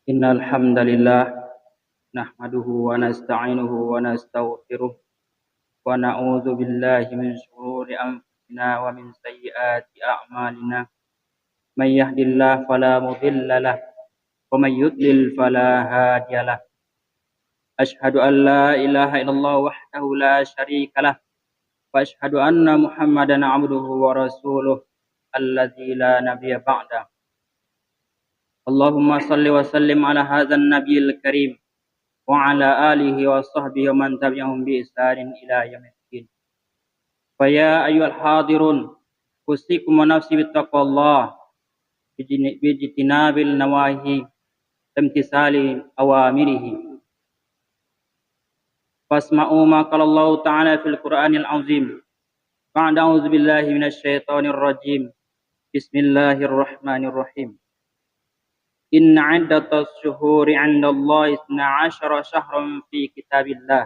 Innal hamdalillah nahmaduhu wa nasta'inuhu wa nastaghfiruh wa na'udzu billahi min shururi anfusina wa min sayyiati a'malina. May yahdihillahu fala mudilla lahu wa may yudlil fala hadiya lahu. Asyhadu an la ilaha illallah wahdahu la syarika lah wa asyhadu anna Muhammadan 'abduhu wa rasuluh alladzi la nabiyya ba'da. Allahumma salli wa sallim ala hadzal nabiyil karim wa ala alihi wa sahbihi wa man tabi'ahum bi ihsanin ila yaumiddin. Fa ya ayyuhal hadirun usikum wa nafsi bittaqwallah bijtinabil nawahi tamtisali awamirihi. Fasma'u ma qala Allah ta'ala fil Qur'anil azim. Ba'da a'udzu billahi minasy syaithanir rajim. Bismillahirrahmanirrahim. Inna 'iddatas syuhuri 'indallahi 12 syahran fi kitabillah.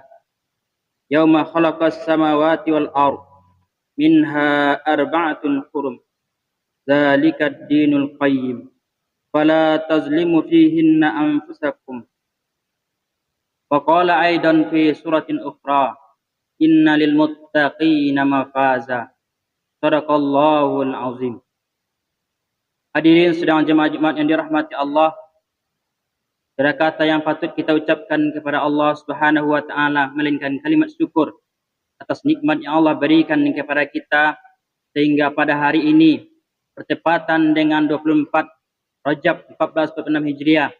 Yauma khalaqas samawati wal ardh minha arba'atun hurum. Dzalikad dinul qayyim. Fala tazlimu fihinna anfusakum. Wa qala aidan fi suratin ukhra. Inna lil muttaqina mafaza. Shadaqallahul azim. Hadirin sedang jemaah-jemaah yang dirahmati Allah, ada kata yang patut kita ucapkan kepada Allah Subhanahu wa taala melainkan kalimat syukur atas nikmat yang Allah berikan kepada kita sehingga pada hari ini bertepatan dengan 24 Rajab 1446 Hijriah,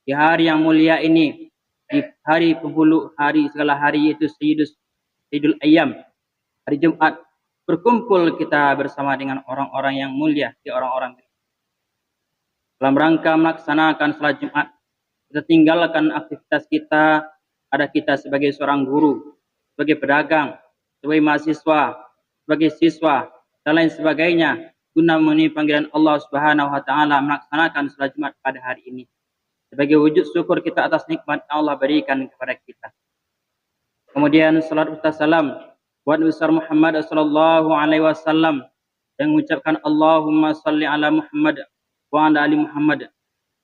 di hari yang mulia ini, di hari penghulu hari segala hari, yaitu Sayyidul Ayyam, hari Jumat, berkumpul kita bersama dengan orang-orang yang mulia, di orang-orang dalam rangka melaksanakan salat Jumat. Kita tinggalkan aktivitas kita, ada kita sebagai seorang guru, sebagai pedagang, sebagai mahasiswa, sebagai siswa, dan lain sebagainya, guna memenuhi panggilan Allah Subhanahu wa taala melaksanakan salat Jumat pada hari ini. Sebagai wujud syukur kita atas nikmat yang Allah berikan kepada kita. Kemudian salat salam buat besar Muhammad sallallahu alaihi wasallam dan mengucapkan Allahumma salli ala Muhammad wa ala ali Muhammad.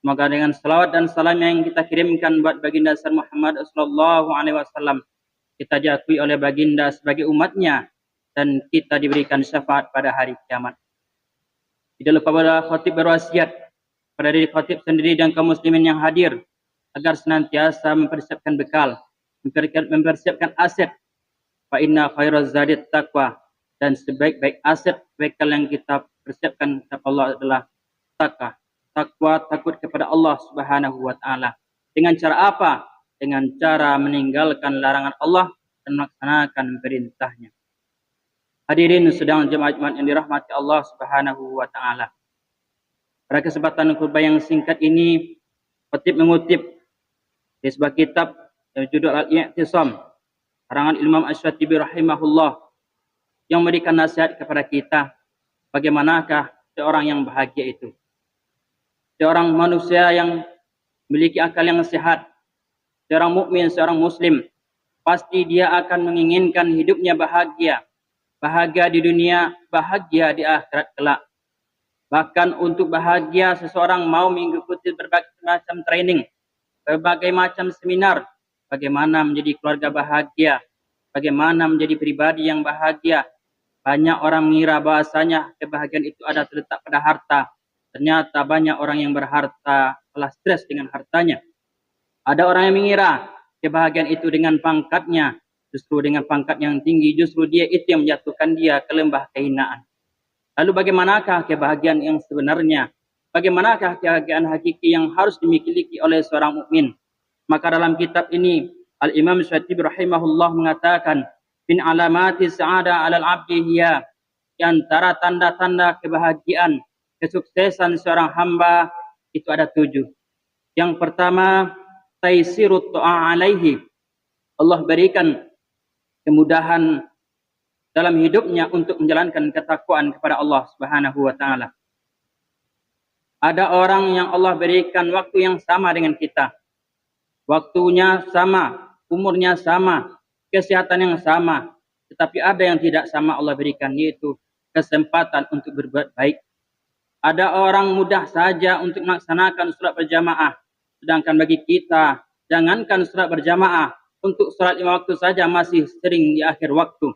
Semoga dengan salawat dan salam yang kita kirimkan buat baginda besar Muhammad sallallahu alaihi wasallam, kita diakui oleh baginda sebagai umatnya dan kita diberikan syafaat pada hari kiamat. Tidak lupa pada khatib berwasiat pada diri khatib sendiri dan kaum muslimin yang hadir agar senantiasa mempersiapkan bekal, mempersiapkan aset. Fa inna khairaz zadit taqwa, dan sebaik-baik aset bekal yang kita persiapkan kepada Allah adalah takwa, takut kepada Allah Subhanahu wa taala. Dengan cara apa? Dengan cara meninggalkan larangan Allah dan melaksanakan perintahnya. Hadirin sedang jemaah-jemaah yang dirahmati Allah Subhanahu wa taala. Pada kesempatan khutbah yang singkat ini, khatib mengutip di sebuah kitab yang judul Al-I'tisam, karangan Imam Asy-Syatibi rahimahullah, yang memberikan nasihat kepada kita bagaimanakah seorang yang bahagia itu. Seorang manusia yang memiliki akal yang sehat, seorang mukmin, seorang muslim, pasti dia akan menginginkan hidupnya bahagia. Bahagia di dunia, bahagia di akhirat kelak. Bahkan untuk bahagia, seseorang mau mengikuti berbagai macam training, berbagai macam seminar, bagaimana menjadi keluarga bahagia, bagaimana menjadi pribadi yang bahagia. Banyak orang mengira bahasanya kebahagiaan itu ada terletak pada harta. Ternyata banyak orang yang berharta telah stres dengan hartanya. Ada orang yang mengira kebahagiaan itu dengan pangkatnya. Justru dengan pangkat yang tinggi, justru dia itu yang menjatuhkan dia ke lembah kehinaan. Lalu bagaimanakah kebahagiaan yang sebenarnya? Bagaimanakah kebahagiaan hakiki yang harus dimiliki oleh seorang mukmin? Maka dalam kitab ini, Al-Imam Syatibi rahimahullah mengatakan, min alamati sa'ada alal abdi hiya, di antara tanda-tanda kebahagiaan, kesuksesan seorang hamba itu ada 7. Yang pertama, taisirut ta'a alaihi. Allah berikan kemudahan dalam hidupnya untuk menjalankan ketakwaan kepada Allah Subhanahu wa taala. Ada orang yang Allah berikan waktu yang sama dengan kita. Waktunya sama, umurnya sama, kesehatan yang sama, tetapi ada yang tidak sama Allah berikan, yaitu kesempatan untuk berbuat baik. Ada orang mudah saja untuk melaksanakan sholat berjamaah. Sedangkan bagi kita, jangankan sholat berjamaah, untuk sholat 5 waktu saja masih sering di akhir waktu.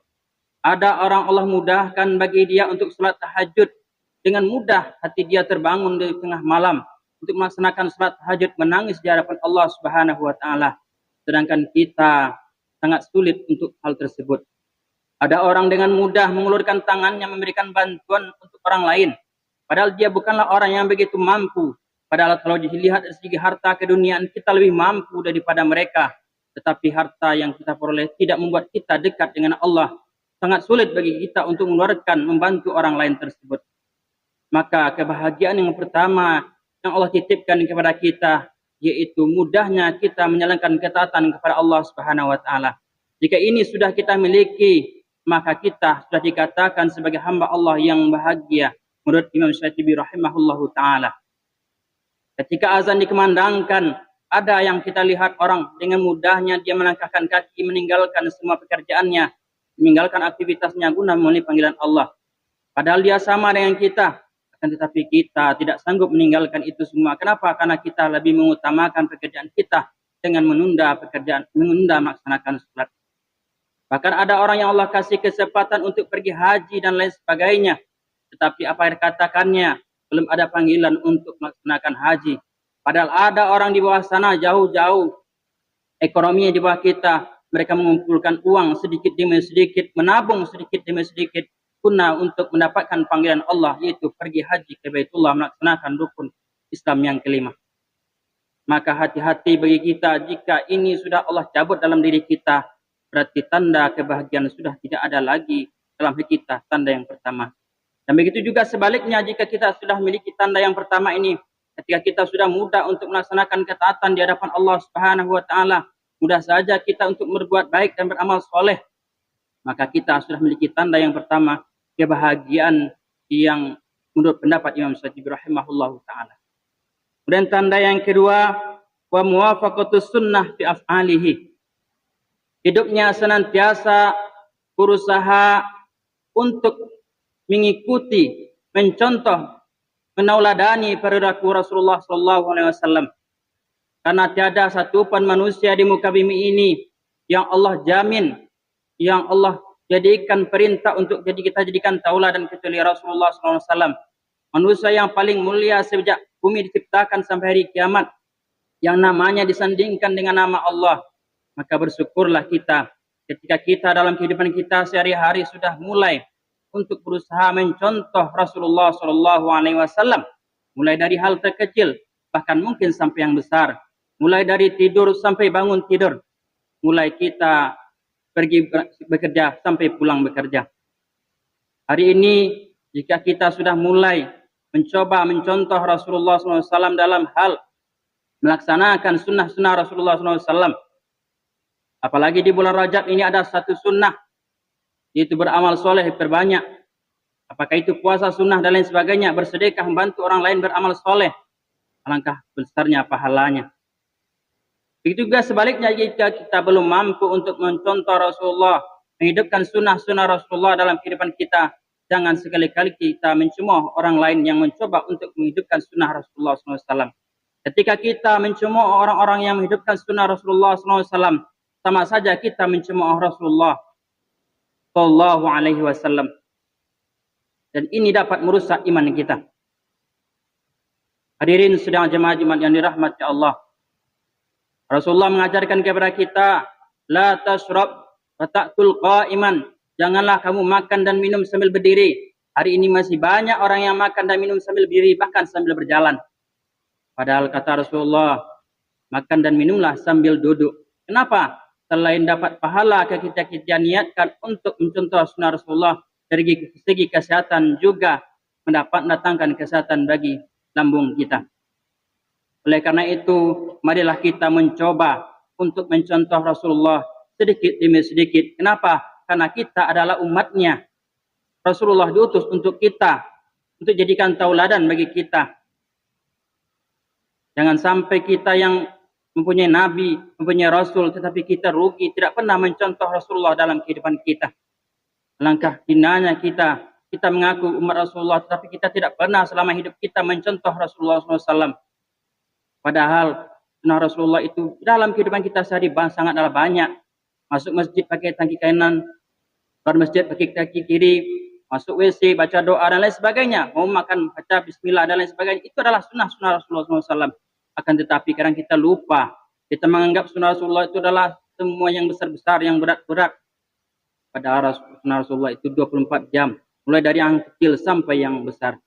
Ada orang Allah mudahkan bagi dia untuk sholat tahajud. Dengan mudah hati dia terbangun di tengah malam untuk melaksanakan sholat tahajud, menangis di hadapan Allah Subhanahu wa taala. Sedangkan kita sangat sulit untuk hal tersebut. Ada orang dengan mudah mengulurkan tangannya memberikan bantuan untuk orang lain, padahal dia bukanlah orang yang begitu mampu. Padahal kalau dilihat dari segi harta keduniaan, kita lebih mampu daripada mereka. Tetapi harta yang kita peroleh tidak membuat kita dekat dengan Allah. Sangat sulit bagi kita untuk mengeluarkan, membantu orang lain tersebut. Maka kebahagiaan yang pertama yang Allah titipkan kepada kita, yaitu mudahnya kita menjalankan ketaatan kepada Allah Subhanahu wa taala. Jika ini sudah kita miliki, maka kita sudah dikatakan sebagai hamba Allah yang bahagia menurut Imam Syatibi rahimahullahu taala. Ketika azan dikumandangkan, ada yang kita lihat orang dengan mudahnya dia melangkahkan kaki, meninggalkan semua pekerjaannya, meninggalkan aktivitasnya guna memenuhi panggilan Allah. Padahal dia sama dengan kita, akan tetapi kita tidak sanggup meninggalkan itu semua. Kenapa? Karena kita lebih mengutamakan pekerjaan kita dengan menunda pekerjaan, menunda melaksanakan sholat. Bahkan ada orang yang Allah kasih kesempatan untuk pergi haji dan lain sebagainya, tetapi apa yang dikatakannya, belum ada panggilan untuk melaksanakan haji. Padahal ada orang di bawah sana jauh-jauh, ekonominya di bawah kita, mereka mengumpulkan uang sedikit demi sedikit, menabung sedikit demi sedikit, guna untuk mendapatkan panggilan Allah, yaitu pergi haji ke Baitullah, melaksanakan rukun Islam yang kelima. Maka hati-hati bagi kita jika ini sudah Allah cabut dalam diri kita, berarti tanda kebahagiaan sudah tidak ada lagi dalam diri kita, tanda yang pertama. Dan begitu juga sebaliknya, jika kita sudah memiliki tanda yang pertama ini, ketika kita sudah mudah untuk melaksanakan ketaatan di hadapan Allah Subhanahu wa taala, mudah saja kita untuk berbuat baik dan beramal soleh, maka kita sudah memiliki tanda yang pertama, kebahagiaan yang menurut pendapat Imam Syatibi rahimahullahu taala. Kemudian tanda yang kedua, wa muwafaqatus sunnah fi af'alihi. Hidupnya senantiasa berusaha untuk mengikuti, mencontoh, menauladani perilaku Rasulullah sallallahu alaihi wasallam. Karena tiada satupun manusia di muka bumi ini yang Allah jamin, yang Allah jadikan perintah untuk kita jadikan tauladan kecuali Rasulullah sallallahu alaihi wasallam. Manusia yang paling mulia sejak bumi diciptakan sampai hari kiamat, yang namanya disandingkan dengan nama Allah. Maka bersyukurlah kita ketika kita dalam kehidupan kita sehari-hari sudah mulai untuk berusaha mencontoh Rasulullah sallallahu alaihi wasallam, mulai dari hal terkecil bahkan mungkin sampai yang besar, mulai dari tidur sampai bangun tidur, mulai kita pergi bekerja sampai pulang bekerja. Hari ini jika kita sudah mulai mencoba mencontoh Rasulullah SAW dalam hal melaksanakan sunnah-sunnah Rasulullah SAW, apalagi di bulan Rajab ini ada satu sunnah, yaitu beramal soleh berbanyak. Apakah itu puasa sunnah dan lain sebagainya, bersedekah, membantu orang lain beramal soleh, alangkah besarnya pahalanya. Begitu juga sebaliknya, jika kita belum mampu untuk mencontoh Rasulullah, menghidupkan sunnah-sunnah Rasulullah dalam kehidupan kita, jangan sekali-kali kita mencemooh orang lain yang mencoba untuk menghidupkan sunnah Rasulullah SAW. Ketika kita mencemooh orang-orang yang menghidupkan sunnah Rasulullah SAW, sama saja kita mencemooh Rasulullah sallallahu alaihi wasallam. Dan ini dapat merusak iman kita. Hadirin sedang jemaah-jemaah yang dirahmati Allah. Rasulullah mengajarkan kepada kita, la tashrab wa ta'kul qa'iman. Janganlah kamu makan dan minum sambil berdiri. Hari ini masih banyak orang yang makan dan minum sambil berdiri, bahkan sambil berjalan. Padahal kata Rasulullah, makan dan minumlah sambil duduk. Kenapa? Selain dapat pahala ketika kita niatkan untuk mencontoh sunnah Rasulullah, dari segi kesehatan juga mendatangkan kesehatan bagi lambung kita. Oleh karena itu, marilah kita mencoba untuk mencontoh Rasulullah sedikit demi sedikit. Kenapa? Karena kita adalah umatnya. Rasulullah diutus untuk kita, untuk jadikan tauladan bagi kita. Jangan sampai kita yang mempunyai nabi, mempunyai rasul, tetapi kita rugi, tidak pernah mencontoh Rasulullah dalam kehidupan kita. Alangkah hinanya kita mengaku umat Rasulullah, tetapi kita tidak pernah selama hidup kita mencontoh Rasulullah SAW. Padahal Sunnah Rasulullah itu dalam kehidupan kita sehari sangatlah banyak. Masuk masjid pakai kaki kanan, keluar masjid pakai kaki kiri, masuk WC, baca doa dan lain sebagainya. Mau makan, baca bismillah dan lain sebagainya. Itu adalah sunnah Rasulullah SAW. Akan tetapi kadang kita lupa. Kita menganggap sunnah Rasulullah itu adalah semua yang besar-besar, yang berat-berat. Pada sunnah Rasulullah itu 24 jam. Mulai dari yang kecil sampai yang besar.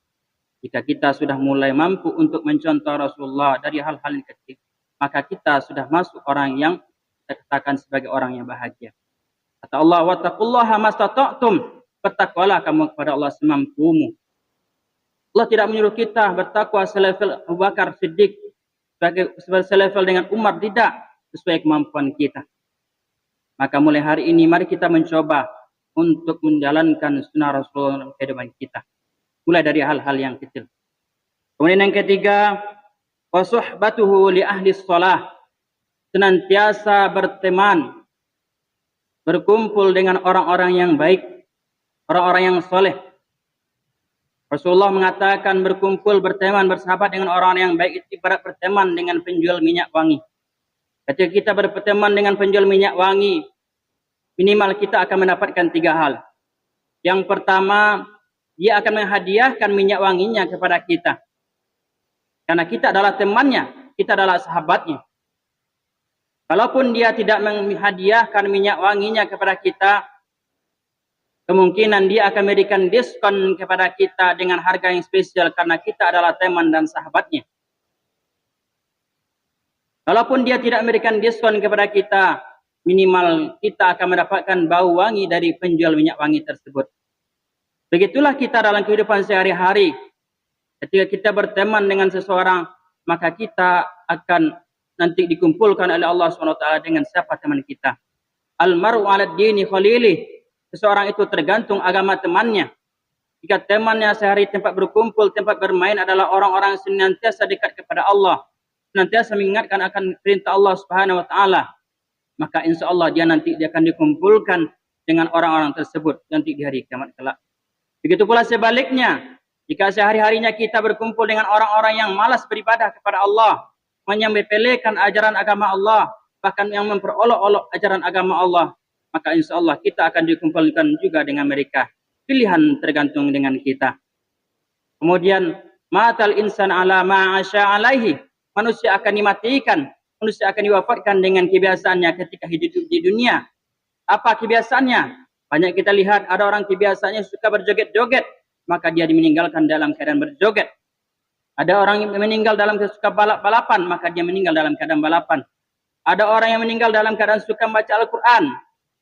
Jika kita sudah mulai mampu untuk mencontoh Rasulullah dari hal-hal yang kecil, maka kita sudah masuk orang yang kita katakan sebagai orang yang bahagia. Kata Allah, wattaqullaha mastata'tum. Bertakwalah kamu kepada Allah semampumu. Allah tidak menyuruh kita bertakwa selevel Abu Bakar Siddiq, selevel dengan Umar, tidak, sesuai kemampuan kita. Maka mulai hari ini mari kita mencoba untuk menjalankan sunnah Rasulullah dalam kehidupan kita. Mulai dari hal-hal yang kecil. Kemudian yang ketiga, wasuhbatuhu li ahli shalah. Senantiasa berteman, berkumpul dengan orang-orang yang baik, orang-orang yang soleh. Rasulullah mengatakan berkumpul, berteman, bersahabat dengan orang yang baik itu ibarat berteman dengan penjual minyak wangi. Ketika kita berteman dengan penjual minyak wangi, minimal kita akan mendapatkan 3 hal. Yang pertama, dia akan menghadiahkan minyak wanginya kepada kita. Karena kita adalah temannya, kita adalah sahabatnya. Kalaupun dia tidak menghadiahkan minyak wanginya kepada kita, kemungkinan dia akan memberikan diskon kepada kita dengan harga yang spesial karena kita adalah teman dan sahabatnya. Kalaupun dia tidak memberikan diskon kepada kita, minimal kita akan mendapatkan bau wangi dari penjual minyak wangi tersebut. Begitulah kita dalam kehidupan sehari-hari. Ketika kita berteman dengan seseorang, maka kita akan nanti dikumpulkan oleh Allah SWT dengan siapa teman kita. Al-mar'u 'ala dini khalilih. Seseorang itu tergantung agama temannya. Jika temannya sehari tempat berkumpul, tempat bermain adalah orang-orang yang senantiasa dekat kepada Allah, senantiasa mengingatkan akan perintah Allah Subhanahu wa taala, maka insya Allah dia akan dikumpulkan dengan orang-orang tersebut nanti di hari kiamat kelak. Begitu pula sebaliknya, jika sehari-harinya kita berkumpul dengan orang-orang yang malas beribadah kepada Allah, menyembelihkan ajaran agama Allah, bahkan yang memperolok-olok ajaran agama Allah, maka insya Allah kita akan dikumpulkan juga dengan mereka. Pilihan tergantung dengan kita. Kemudian, matal insan ala ma'asya alaihi. Manusia akan dimatikan, manusia akan diwafatkan dengan kebiasaannya ketika hidup di dunia. Apa kebiasaannya? Banyak kita lihat ada orang kebiasaannya suka berjoget-joget, maka dia meninggalkan dalam keadaan berjoget. Ada orang yang meninggal dalam keadaan suka balap-balapan, maka dia meninggal dalam keadaan balapan. Ada orang yang meninggal dalam keadaan suka membaca Al-Quran.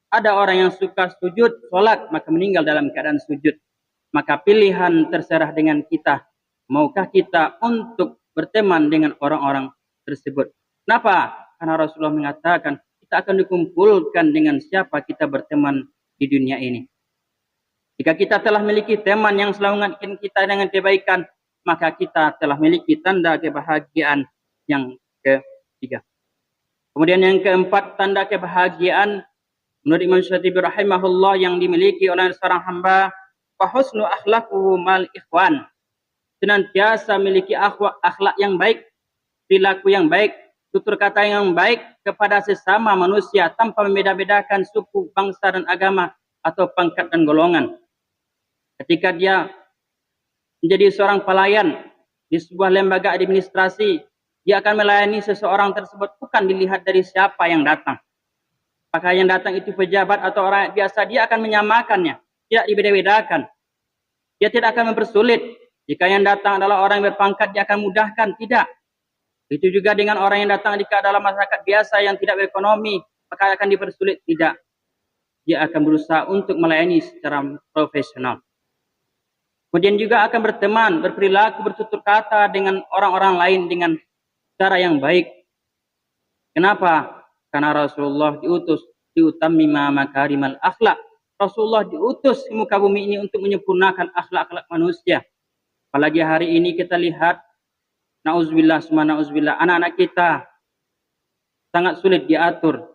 Ada orang yang suka sujud, sholat, maka meninggal dalam keadaan sujud. Maka pilihan terserah dengan kita. Maukah kita untuk berteman dengan orang-orang tersebut? Kenapa? Karena Rasulullah mengatakan, kita akan dikumpulkan dengan siapa kita berteman di dunia ini. Jika kita telah memiliki teman yang selalu mengingatkan kita dengan kebaikan, maka kita telah memiliki tanda kebahagiaan yang ketiga. Kemudian yang keempat, tanda kebahagiaan menurut Imam Syatibi rahimahullah yang dimiliki oleh seorang hamba, fa husnu akhlaquhu mal ikhwan. Senantiasa memiliki akhlak yang baik, perilaku yang baik, tutur kata yang baik kepada sesama manusia tanpa membeda-bedakan suku, bangsa dan agama atau pangkat dan golongan. Ketika dia menjadi seorang pelayan di sebuah lembaga administrasi, dia akan melayani seseorang tersebut bukan dilihat dari siapa yang datang. Apakah yang datang itu pejabat atau orang biasa, dia akan menyamakannya, tidak dibeda-bedakan. Dia tidak akan mempersulit. Jika yang datang adalah orang yang berpangkat, dia akan mudahkan, tidak. Itu juga dengan orang yang datang jika adalah masyarakat biasa yang tidak berekonomi, maka akan dipersulit, tidak. Dia akan berusaha untuk melayani secara profesional. Kemudian juga akan berteman, berperilaku, bertutur kata dengan orang-orang lain dengan cara yang baik. Kenapa? Karena Rasulullah diutus diutammima makarimal akhlak. Rasulullah diutus di muka bumi ini untuk menyempurnakan akhlak-akhlak manusia. Apalagi hari ini kita lihat, na'udzubillah, anak-anak kita sangat sulit diatur.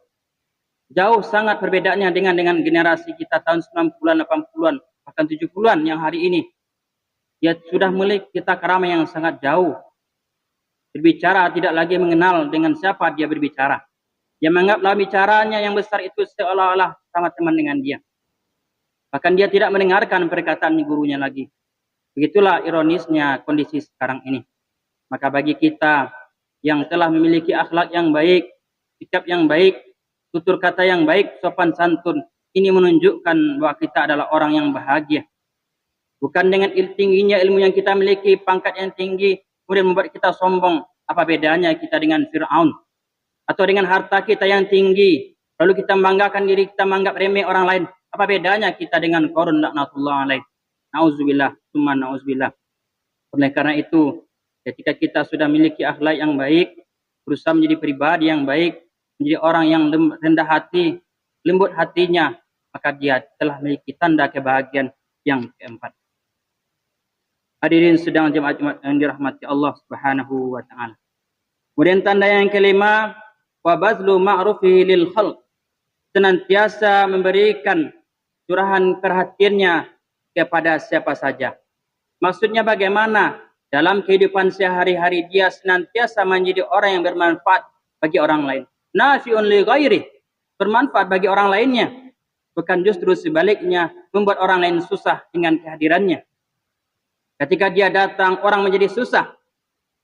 Jauh sangat perbedaannya dengan generasi kita tahun 90-an, 80-an, bahkan 70-an yang hari ini. Dia sudah memiliki kita kerama yang sangat jauh. Berbicara tidak lagi mengenal dengan siapa dia berbicara. Dia menganggaplah bicaranya yang besar itu seolah-olah sama teman dengan dia. Bahkan dia tidak mendengarkan perkataan gurunya lagi. Begitulah ironisnya kondisi sekarang ini. Maka bagi kita yang telah memiliki akhlak yang baik, sikap yang baik, tutur kata yang baik, sopan santun, ini menunjukkan bahwa kita adalah orang yang bahagia. Bukan dengan tingginya ilmu yang kita miliki, pangkat yang tinggi, kemudian membuat kita sombong. Apa bedanya kita dengan Fir'aun? Atau dengan harta kita yang tinggi, lalu kita membanggakan diri, kita menganggap remeh orang lain. Apa bedanya kita dengan Qarun laknatullah alaih? Nauzubillah, summa nauzubillah. Oleh karena itu, ketika kita sudah memiliki akhlak yang baik, berusaha menjadi pribadi yang baik, menjadi orang yang rendah hati, lembut hatinya, maka dia telah memiliki tanda kebahagiaan yang keempat. Hadirin sedang jemaat yang dirahmati Allah Subhanahu wa taala. Kemudian tanda yang kelima, wa bazlu ma'rufihi lil khalq. Senantiasa memberikan curahan perhatiannya kepada siapa saja. Maksudnya bagaimana? Dalam kehidupan sehari-hari dia senantiasa menjadi orang yang bermanfaat bagi orang lain. Nafi'un li ghairi. Bermanfaat bagi orang lainnya. Bukan justru sebaliknya membuat orang lain susah dengan kehadirannya. Ketika dia datang, orang menjadi susah.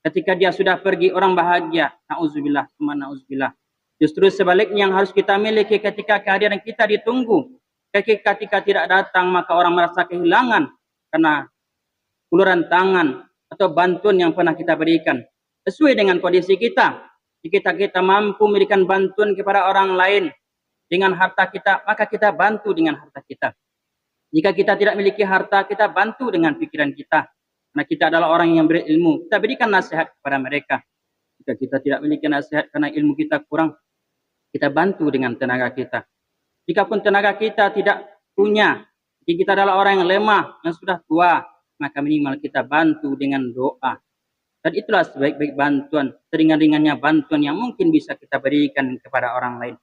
Ketika dia sudah pergi, orang bahagia. Na'udzubillah, summa na'udzubillah. Justru sebaliknya yang harus kita miliki ketika kehadiran kita ditunggu. Ketika tidak datang, maka orang merasa kehilangan karena uluran tangan atau bantuan yang pernah kita berikan. Sesuai dengan kondisi kita. Jika kita mampu memberikan bantuan kepada orang lain dengan harta kita, maka kita bantu dengan harta kita. Jika kita tidak memiliki harta, kita bantu dengan pikiran kita. Karena kita adalah orang yang berilmu. Kita berikan nasihat kepada mereka. Jika kita tidak memiliki nasihat karena ilmu kita kurang, kita bantu dengan tenaga kita. Jikapun tenaga kita tidak punya, jika kita adalah orang yang lemah, yang sudah tua, maka minimal kita bantu dengan doa. Dan itulah sebaik-baik bantuan, seringan-ringannya bantuan yang mungkin bisa kita berikan kepada orang lain.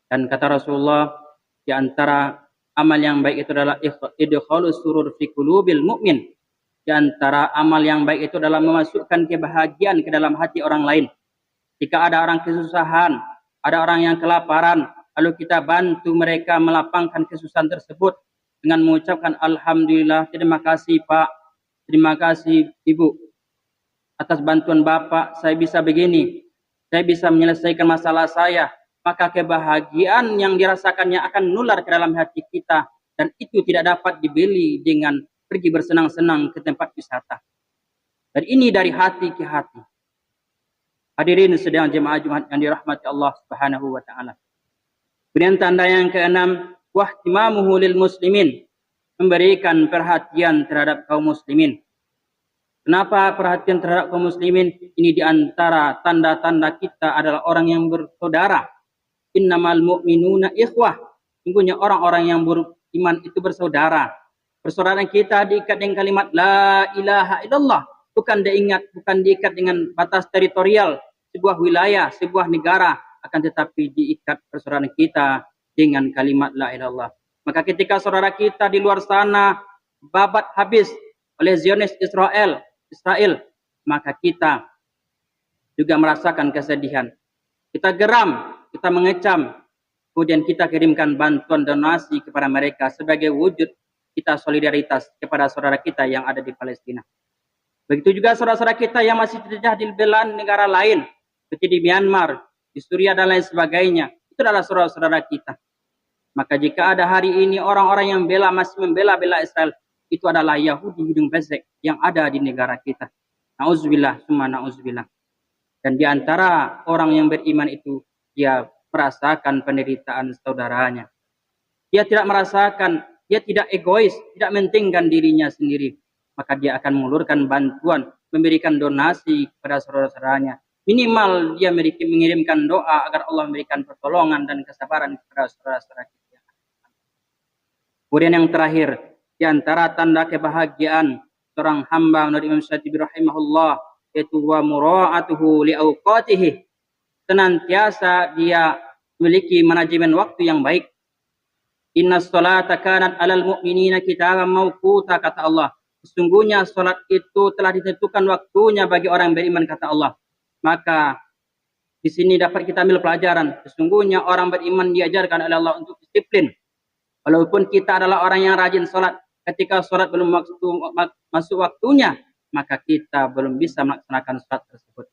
Dan kata Rasulullah, di antara amal yang baik itu adalah idkhalus surur fi qulubil mu'min. Di antara amal yang baik itu adalah memasukkan kebahagiaan ke dalam hati orang lain. Jika ada orang kesusahan, ada orang yang kelaparan, lalu kita bantu mereka melapangkan kesusahan tersebut dengan mengucapkan alhamdulillah, terima kasih Pak, terima kasih Ibu. Atas bantuan Bapak, saya bisa begini. Saya bisa menyelesaikan masalah saya. Maka kebahagiaan yang dirasakannya akan menular ke dalam hati kita. Dan itu tidak dapat dibeli dengan pergi bersenang-senang ke tempat wisata. Dan ini dari hati ke hati. Hadirin sedang jemaah Jumat yang dirahmati Allah Subhanahu wa taala. Kemudian tanda yang keenam, wahtimamuhu lil muslimin. Memberikan perhatian terhadap kaum muslimin. Kenapa perhatian terhadap kaum muslimin? Ini diantara tanda-tanda kita adalah orang yang bersaudara. Innamal mu'minuna ikhwah. Sungguhnya orang-orang yang beriman itu bersaudara. Persaudaraan kita diikat dengan kalimat la ilaha illallah. Bukan diikat dengan batas teritorial sebuah wilayah, sebuah negara, akan tetapi diikat persaudaraan kita dengan kalimat la ilaha illallah. Maka ketika saudara kita di luar sana babat habis oleh Zionis Israel, maka kita juga merasakan kesedihan. Kita geram, kita mengecam, kemudian kita kirimkan bantuan donasi kepada mereka sebagai wujud kita solidaritas kepada saudara kita yang ada di Palestina. Begitu juga saudara-saudara kita yang masih terjajah di belahan negara lain, seperti di Myanmar, di Suriah dan lain sebagainya. Itu adalah saudara-saudara kita. Maka jika ada hari ini orang-orang yang masih membela Israel, itu adalah Yahudi hidung besek yang ada di negara kita. Na'udzubillah, summa na'udzubillah. Dan di antara orang yang beriman itu, dia merasakan penderitaan saudaranya. Dia tidak merasakan, dia tidak egois, tidak mementingkan dirinya sendiri. Maka dia akan mengulurkan bantuan, memberikan donasi kepada saudara-saudaranya. Minimal dia mengirimkan doa agar Allah memberikan pertolongan dan kesabaran kepada saudara-saudara kita. Kemudian yang terakhir, di antara tanda kebahagiaan seorang hamba menurut Imam Syatibi rahimahullah, yaitu wa mura'atuhu li'auqatihi. Senantiasa dia memiliki manajemen waktu yang baik. Inna sholata kanat alal mu'minina kitaban mawquta, kata Allah. Sesungguhnya salat itu telah ditentukan waktunya bagi orang yang beriman, kata Allah. Maka di sini dapat kita ambil pelajaran. Sesungguhnya orang beriman diajarkan oleh Allah untuk disiplin. Walaupun kita adalah orang yang rajin salat, ketika salat belum masuk waktunya, maka kita belum bisa melaksanakan salat tersebut.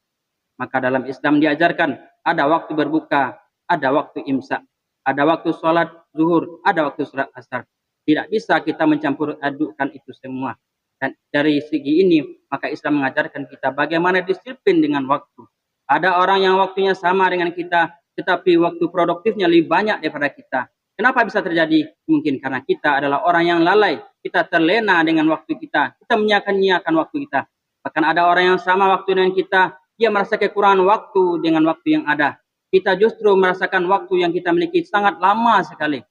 Maka dalam Islam diajarkan ada waktu berbuka, ada waktu imsak, ada waktu sholat zuhur, ada waktu sholat asar. Tidak bisa kita mencampur adukkan itu semua. Dan dari segi ini, maka Islam mengajarkan kita bagaimana disiplin dengan waktu. Ada orang yang waktunya sama dengan kita, tetapi waktu produktifnya lebih banyak daripada kita. Kenapa bisa terjadi? Mungkin karena kita adalah orang yang lalai. Kita terlena dengan waktu kita. Kita menyiakan waktu kita. Bahkan ada orang yang sama waktu dengan kita, dia merasa kekurangan waktu dengan waktu yang ada. Kita justru merasakan waktu yang kita miliki sangat lama sekali.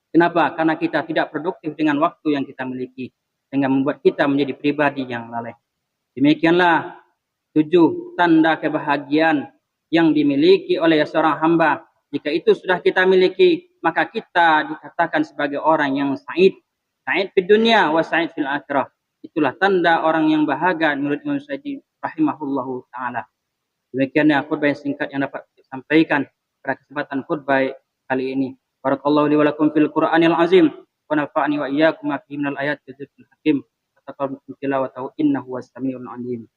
Kenapa? Karena kita tidak produktif dengan waktu yang kita miliki, sehingga membuat kita menjadi pribadi yang lalai. Demikianlah 7 tanda kebahagiaan yang dimiliki oleh seorang hamba. Jika itu sudah kita miliki, maka kita dikatakan sebagai orang yang sa'id. Sa'id di dunia wa sa'id fil akhirah. Itulah tanda orang yang bahagia menurut Imam Syafi'i rahimahullahu ta'ala. Demikianlah khutbah yang singkat yang dapat disampaikan pada kesempatan khutbah kali ini. Barakallahu li wa lakum fil Qur'anil azim wa nafa'ani wa iyyakum ma fihi minal ayati wa dzikril hakim. Wa taqabbal tilawatahu innahu was-sami'ul 'alim.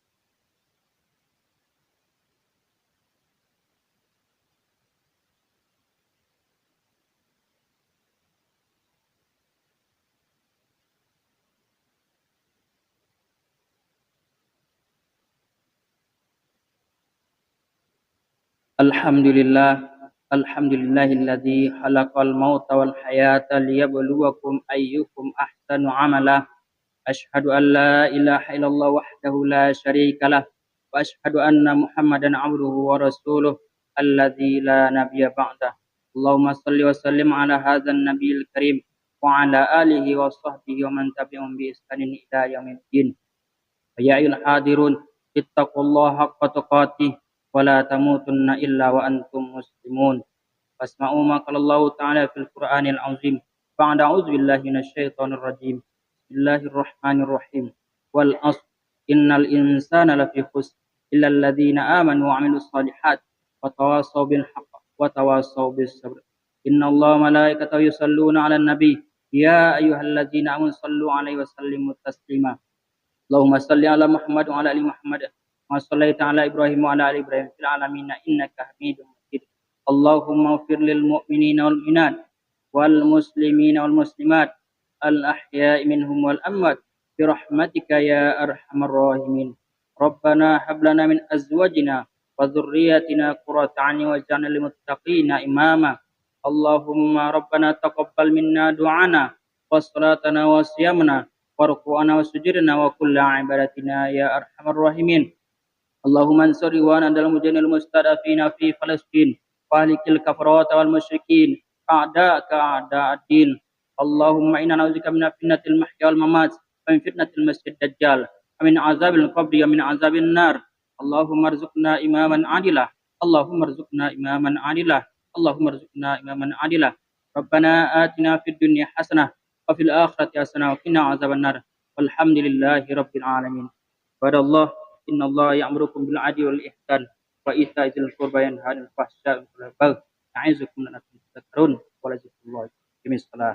Alhamdulillah, alhamdulillahilladzi khalaqal mauta wal hayata liyabluwakum ayyukum ahsanu amala. Asyhadu an la ilaha illallah wahdahu la syarikalah wa asyhadu anna Muhammadan abduhu wa rasuluh alladzi la nabiyya ba'dah. Allahumma shalli wa sallim ala hadzal nabiyil karim wa ala alihi wa sahbihi wa man tabi'ahum bi ihsanin ila yaumiddin. Ya ayyuhal hadirun ittaqullaha haqqa tuqatih wa la tamutunna illa wa antum muslimun. Wasma'u ma qala Allah ta'ala fil Qur'anil azim. Ba'da a'udzu billahi minasyaitonir rajim. Bismillahirrahmanirrahim. Wal 'ashr innal insana lafi khusr illa alladziina aamanu wa 'amilus shalihat wa tawassaw bil haqq wa tawassaw bis sabr. Innallaha wa malaikatahu yusholluna 'alan nabi ya ayyuhalladziina aamanu shallu 'alaihi wa sallimu taslima. Allahumma salli ala Muhammad wa ala ali Muhammad wa sallaita ala Ibrahim wa ala ali Ibrahim fil alamin innaka Hamidum Majid. Allahumma ighfir lil mu'minina wal mu'minat wal muslimina wal muslimat al ahya'i minhum wal amwat bi rahmatika ya arhamar rahimin. Rabbana hab lana min azwajina wa dhurriyyatina qurrata a'yun waj'alna lil muttaqina imama. Allahumma rabbana taqabbal minna du'ana wa salatana wa siyamana warku'ana wa sujudna wa kulla ibadatina ya arhamar rahimin. Allahumma ansur iwana dalam mujahidil mustadafina fi Palestin wa ahlikil kafarata wal musyrikin a'da'aka a'da'ad-din. Allahumma inna na'udzubika min fitnatil mahya wal mamat wa min fitnatil masjid dajjal wa min azabil qabri wa min azabin nar. Allahumma arzuqna imaman adilah. Allahumma arzuqna imaman adilah. Allahumma arzuqna imaman adilah. Rabbana atina fid dunya hasanah wa fil akhirati hasanah wa qina azabannar. Walhamdulillahi rabbil alamin. Badallah innallaha ya'murukum bil 'adli wal ihsan wa ita'i dzil qurba yanha 'anil fahsya'i wal munkari wal baghi ya'izukum la'allakum tadhakkarun wa la zikrullahi akbar.